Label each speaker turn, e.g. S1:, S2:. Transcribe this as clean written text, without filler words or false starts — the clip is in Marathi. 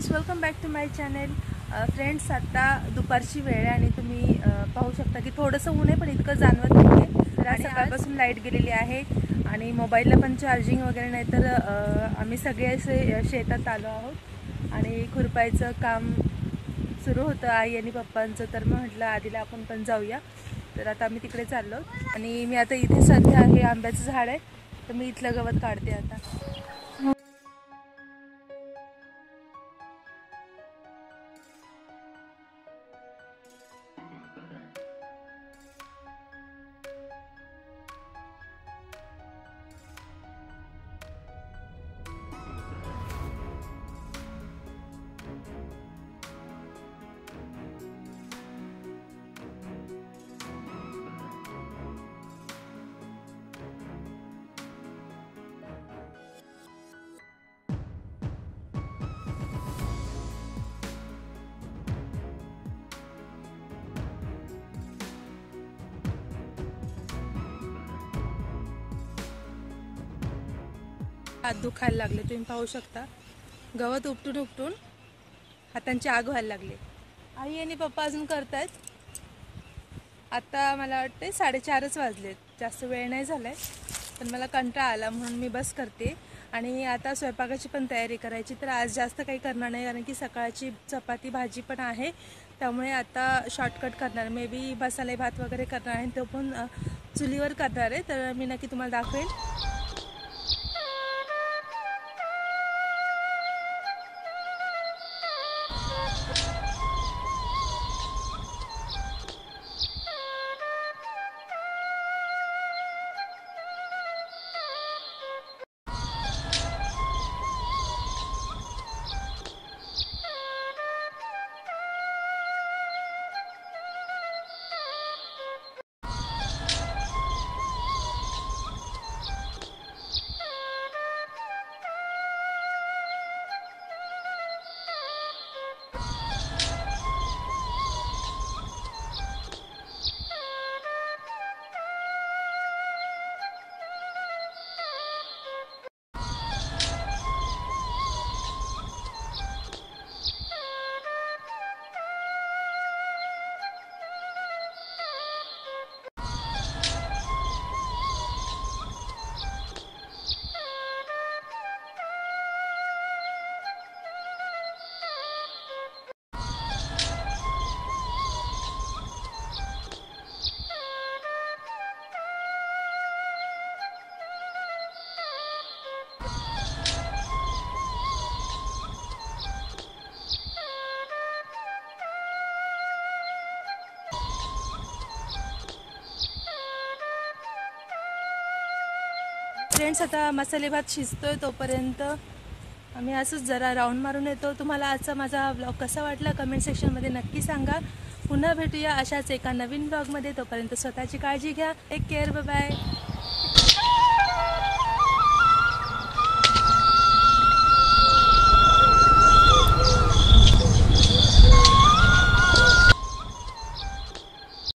S1: Friends, welcome back to my channel. Friends, आता दुपारची वेळ आहे आणि तुम्ही पाहू शकता की थोडंसं ऊन आहे पण इतकं जाणवत नाही आहे। तर आज सकाळपासून लाईट गेलेली आहे आणि मोबाईलला पण चार्जिंग वगैरे नाही, तर आम्ही सगळे असे शेतात आलो आहोत आणि खुरपायचं काम सुरू होतं आई आणि पप्पांचं। तर मग म्हटलं आधीला आपण पण जाऊया, तर आता आम्ही तिकडे चाललो आणि मी आता इथे सध्या हे आंब्याचं झाड आहे, तर मी इथलं गवत काढते आता। हात दुखायला लागले, तुम्ही पाहू शकता। गवत उपटून उपटून हातांची आग व्हायला लागली। आई आणि पप्पा अजून करतायत। आता मला वाटते 4:30 वाजलेत, जास्त वेळ नाही झालाय, पण मला कंटाळा आला म्हणून मी बस करते आणि आता स्वयंपाकाची पण तयारी करायची। तर आज जास्त काही करणार नाही, कारण की सकाळची चपाती भाजी पण आहे, त्यामुळे आता शॉर्टकट करणार। मे बी मसाले भात वगैरे करणार आहे, तो पण चुलीवर करणार आहे, तर मी नक्की तुम्हाला दाखवेन। फ्रेंड्स, आता मसाले भात शिजतोय, तोपर्यंत आम्ही असंच जरा राऊंड मारून येतो। तुम्हाला आजचा माझा व्लॉग कसा वाटला कमेंट सेक्शनमध्ये नक्की सांगा। पुन्हा भेटूया अशाच एका नवीन व्लॉगमध्ये, तोपर्यंत स्वतःची काळजी घ्या। Take care, bye bye.